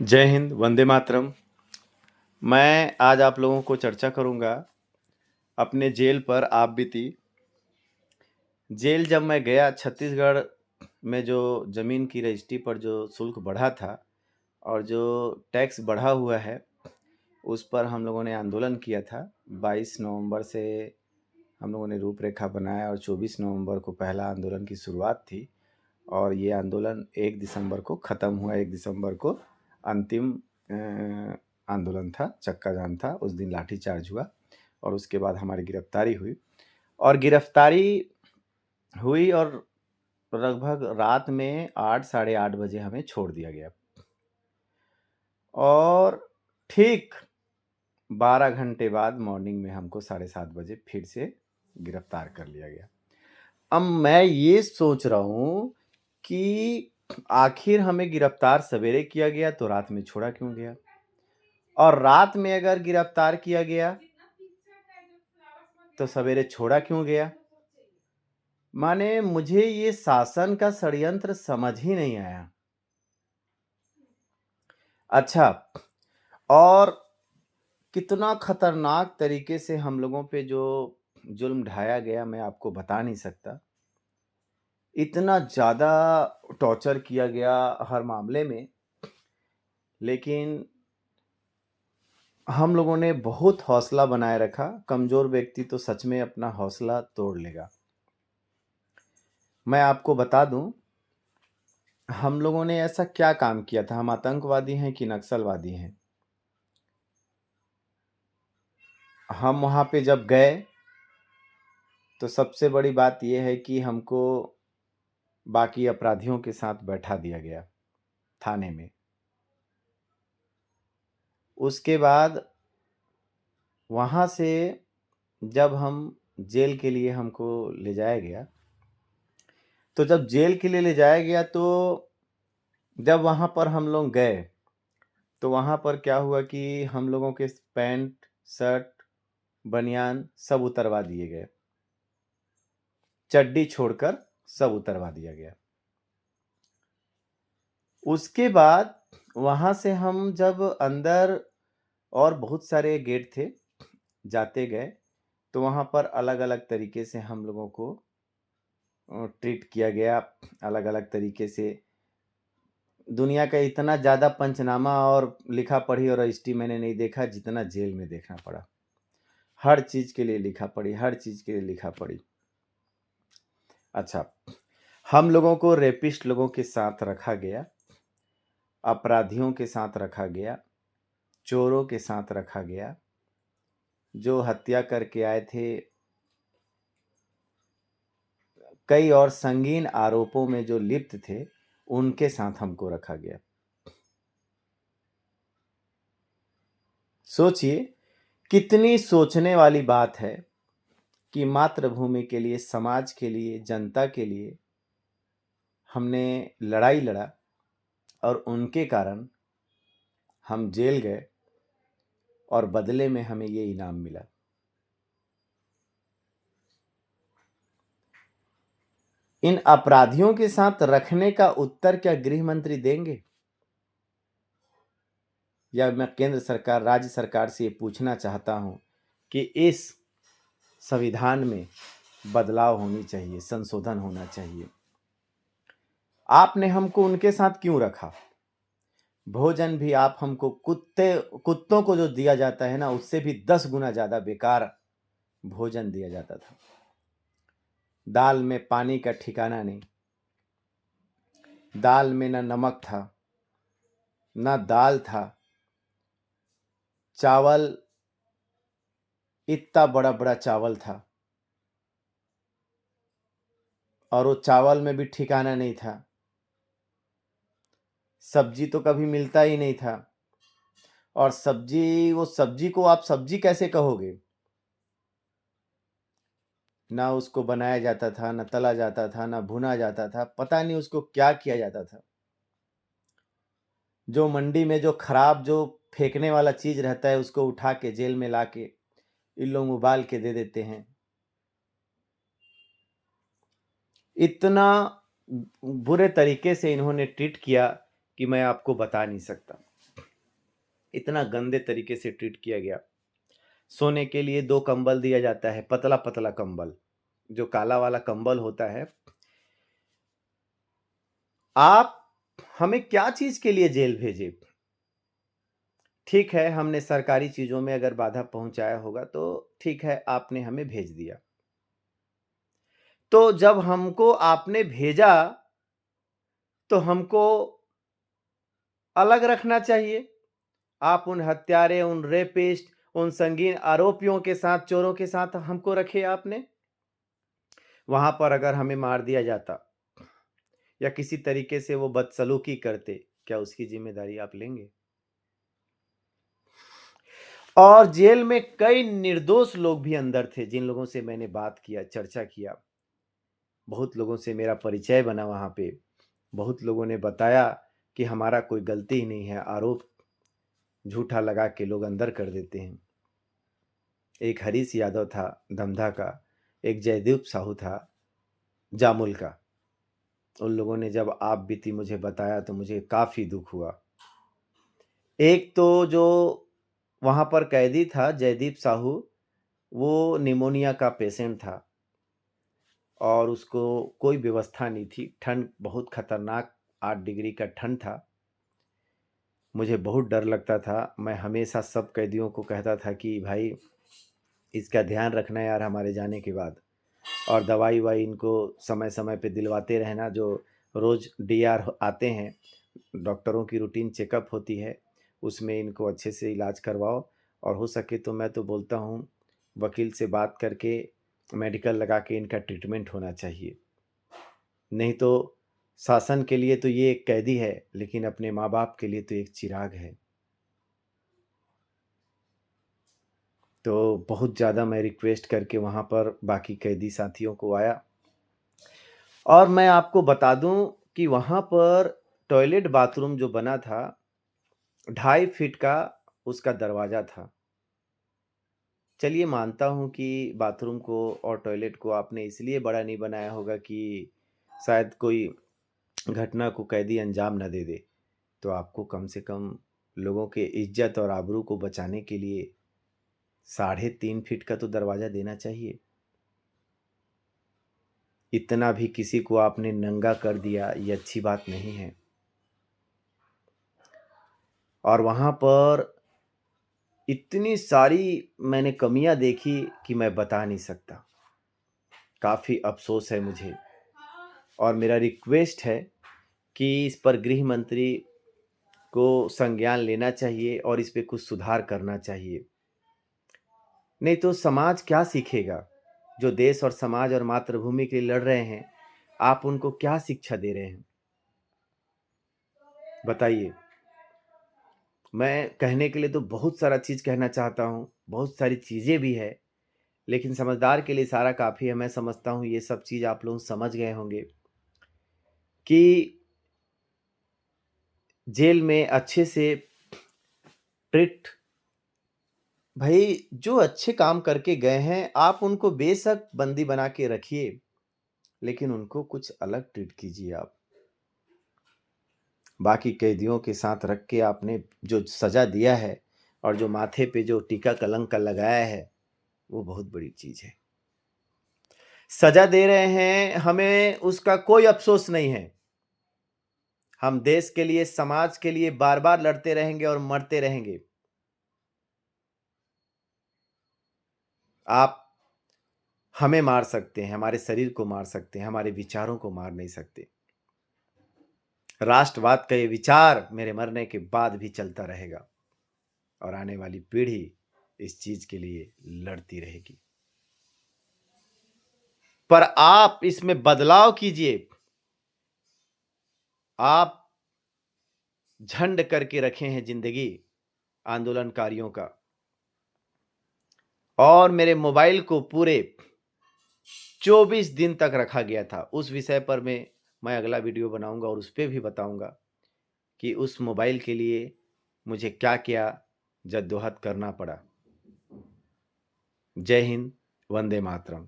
जय हिंद, वंदे मातरम। मैं आज आप लोगों को चर्चा करूँगा अपने जेल पर आप बीती। जेल जब मैं गया छत्तीसगढ़ में जो ज़मीन की रजिस्ट्री पर जो शुल्क बढ़ा था और जो टैक्स बढ़ा हुआ है, उस पर हम लोगों ने आंदोलन किया था। 22 नवंबर से हम लोगों ने रूपरेखा बनाया और 24 नवंबर को पहला आंदोलन की शुरुआत थी और ये आंदोलन 1 दिसंबर को ख़त्म हुआ। 1 दिसंबर को अंतिम आंदोलन था, चक्का जाम था। उस दिन लाठीचार्ज हुआ और उसके बाद हमारी गिरफ्तारी हुई और लगभग रात में 8 साढ़े 8 बजे हमें छोड़ दिया गया और ठीक 12 घंटे बाद मॉर्निंग में हमको साढ़े 7 बजे फिर से गिरफ्तार कर लिया गया। अब मैं ये सोच रहा हूँ कि आखिर हमें गिरफ्तार सवेरे किया गया तो रात में छोड़ा क्यों गया? और रात में अगर गिरफ्तार किया गया तो सवेरे छोड़ा क्यों गया? माने मुझे ये शासन का षड्यंत्र समझ ही नहीं आया। अच्छा, और कितना खतरनाक तरीके से हम लोगों पे जो जुल्म ढाया गया मैं आपको बता नहीं सकता। इतना ज़्यादा टॉर्चर किया गया हर मामले में, लेकिन हम लोगों ने बहुत हौसला बनाए रखा। कमज़ोर व्यक्ति तो सच में अपना हौसला तोड़ लेगा। मैं आपको बता दूँ, हम लोगों ने ऐसा क्या काम किया था? हम आतंकवादी हैं कि नक्सलवादी हैं? हम वहाँ पे जब गए, तो सबसे बड़ी बात ये है कि हमको बाकी अपराधियों के साथ बैठा दिया गया थाने में। उसके बाद वहाँ से जब हम जेल के लिए हमको ले जाया गया, तो जब जेल के लिए ले जाया गया तो जब वहाँ पर हम लोग गए, तो वहाँ पर क्या हुआ कि हम लोगों के पैंट, शर्ट, बनियान सब उतरवा दिए गए। चड्डी छोड़कर सब उतरवा दिया गया। उसके बाद वहाँ से हम जब अंदर और बहुत सारे गेट थे, जाते गए, तो वहाँ पर अलग-अलग तरीके से हम लोगों को ट्रीट किया गया, अलग-अलग तरीके से। दुनिया का इतना ज़्यादा पंचनामा और लिखा-पढ़ी और रजिस्ट्री मैंने नहीं देखा जितना जेल में देखना पड़ा। हर चीज़ के लिए लिखा पढ़ी, हर चीज़ के लिए लिखा पढ़ी। अच्छा, हम लोगों को रेपिस्ट लोगों के साथ रखा गया, अपराधियों के साथ रखा गया, चोरों के साथ रखा गया, जो हत्या करके आए थे, कई और संगीन आरोपों में जो लिप्त थे, उनके साथ हमको रखा गया। सोचिए, कितनी सोचने वाली बात है कि मातृभूमि के लिए, समाज के लिए, जनता के लिए हमने लड़ाई लड़ा और उनके कारण हम जेल गए और बदले में हमें ये इनाम मिला। इन अपराधियों के साथ रखने का उत्तर क्या गृह मंत्री देंगे? या मैं केंद्र सरकार, राज्य सरकार से ये पूछना चाहता हूं कि इस संविधान में बदलाव होनी चाहिए, संशोधन होना चाहिए। आपने हमको उनके साथ क्यों रखा? भोजन भी आप हमको कुत्तों को जो दिया जाता है ना, उससे भी 10 गुना ज़्यादा बेकार भोजन दिया जाता था। दाल में पानी का ठिकाना नहीं। दाल में ना नमक था, ना दाल था। चावल, इतना बड़ा-बड़ा चावल था और वो चावल में भी ठिकाना नहीं था। सब्जी तो कभी मिलता ही नहीं था और वो सब्जी को आप सब्जी कैसे कहोगे? ना उसको बनाया जाता था, ना तला जाता था, ना भुना जाता था, पता नहीं उसको क्या किया जाता था। जो मंडी में जो खराब जो फेंकने वाला चीज़ रहता है, उसको उठा के जेल में लाके इन लोग उबाल के दे देते हैं। इतना बुरे तरीके से इन्होंने ट्रीट किया कि मैं आपको बता नहीं सकता। इतना गंदे तरीके से ट्रीट किया गया। सोने के लिए 2 कंबल दिया जाता है, पतला-पतला कंबल, जो काला वाला कंबल होता है। आप हमें क्या चीज़ के लिए जेल भेजे? ठीक है, हमने सरकारी चीज़ों में अगर बाधा पहुँचाया होगा तो ठीक है, आपने हमें भेज दिया। तो जब हमको आपने भेजा, तो हमको अलग रखना चाहिए। आप उन हत्यारे, उन रेपिस्ट, उन संगीन आरोपियों के साथ, चोरों के साथ हमको रखे आपने। वहाँ पर अगर हमें मार दिया जाता या किसी तरीके से वो बदसलूकी करते, क्या उसकी ज़िम्मेदारी आप लेंगे? और जेल में कई निर्दोष लोग भी अंदर थे, जिन लोगों से मैंने बात किया, चर्चा किया। बहुत लोगों से मेरा परिचय बना वहाँ पे। बहुत लोगों ने बताया कि हमारा कोई गलती ही नहीं है, आरोप झूठा लगा के लोग अंदर कर देते हैं। एक हरीश यादव था धमधा का, एक जयदीप साहू था जामुल का। उन लोगों ने जब आप बीती मुझे बताया तो मुझे काफ़ी दुःख हुआ। एक तो जो वहाँ पर कैदी था जयदीप साहू, वो निमोनिया का पेशेंट था और उसको कोई व्यवस्था नहीं थी। ठंड बहुत खतरनाक 8 डिग्री का ठंड था। मुझे बहुत डर लगता था। मैं हमेशा सब कैदियों को कहता था कि भाई इसका ध्यान रखना यार हमारे जाने के बाद, और दवाई-ववाई इनको समय-समय पे दिलवाते रहना। जो रोज़ डीआर आते हैं, डॉक्टरों की रूटीन चेकअप होती है, उसमें इनको अच्छे से इलाज करवाओ। और हो सके तो मैं तो बोलता हूँ वकील से बात करके मेडिकल लगा के इनका ट्रीटमेंट होना चाहिए। नहीं तो शासन के लिए तो ये एक कैदी है, लेकिन अपने माँ-बाप के लिए तो एक चिराग है। तो बहुत ज़्यादा मैं रिक्वेस्ट करके वहाँ पर बाकी कैदी साथियों को आया। और मैं आपको बता दूँ कि वहाँ पर टॉयलेट बाथरूम जो बना था, 2.5 फीट का उसका दरवाज़ा था। चलिए मानता हूँ कि बाथरूम को और टॉयलेट को आपने इसलिए बड़ा नहीं बनाया होगा कि शायद कोई घटना को कैदी अंजाम ना दे दे। तो आपको कम से कम लोगों के इज़्ज़त और आबरू को बचाने के लिए 3.5 फीट का तो दरवाज़ा देना चाहिए। इतना भी किसी को आपने नंगा कर दिया, ये अच्छी बात नहीं है। और वहाँ पर इतनी सारी मैंने कमियाँ देखी कि मैं बता नहीं सकता। काफ़ी अफ़सोस है मुझे, और मेरा रिक्वेस्ट है कि इस पर गृह मंत्री को संज्ञान लेना चाहिए और इस पे कुछ सुधार करना चाहिए। नहीं तो समाज क्या सीखेगा? जो देश और समाज और मातृभूमि के लिए लड़ रहे हैं, आप उनको क्या शिक्षा दे रहे हैं? बताइए। मैं कहने के लिए तो बहुत सारा चीज़ कहना चाहता हूँ, बहुत सारी चीज़ें भी हैं, लेकिन समझदार के लिए इशारा काफ़ी है। मैं समझता हूँ ये सब चीज़ आप लोग समझ गए होंगे कि जेल में अच्छे से ट्रीट, भई जो अच्छे काम करके गए हैं, आप उनको बेशक बंदी बना के रखिए, लेकिन उनको कुछ अलग ट्रीट कीजिए आप। बाकी कैदियों के साथ रख के आपने जो सज़ा दिया है और जो माथे पे जो टीका कलंक का लगाया है, वो बहुत बड़ी चीज़ है। सज़ा दे रहे हैं, हमें उसका कोई अफ़सोस नहीं है। हम देश के लिए, समाज के लिए बार-बार लड़ते रहेंगे और मरते रहेंगे। आप हमें मार सकते हैं, हमारे शरीर को मार सकते हैं, हमारे विचारों को मार नहीं सकते। राष्ट्रवाद का ये विचार मेरे मरने के बाद भी चलता रहेगा और आने वाली पीढ़ी इस चीज़ के लिए लड़ती रहेगी। पर आप इसमें बदलाव कीजिए। आप झंड करके रखे हैं ज़िंदगी आंदोलनकारियों का, और मेरे मोबाइल को पूरे 24 दिन तक रखा गया था। उस विषय पर मैं अगला वीडियो बनाऊँगा और उसपे भी बताऊँगा कि उस मोबाइल के लिए मुझे क्या-क्या जद्दोजहद करना पड़ा। जय हिंद, वंदे मातरम।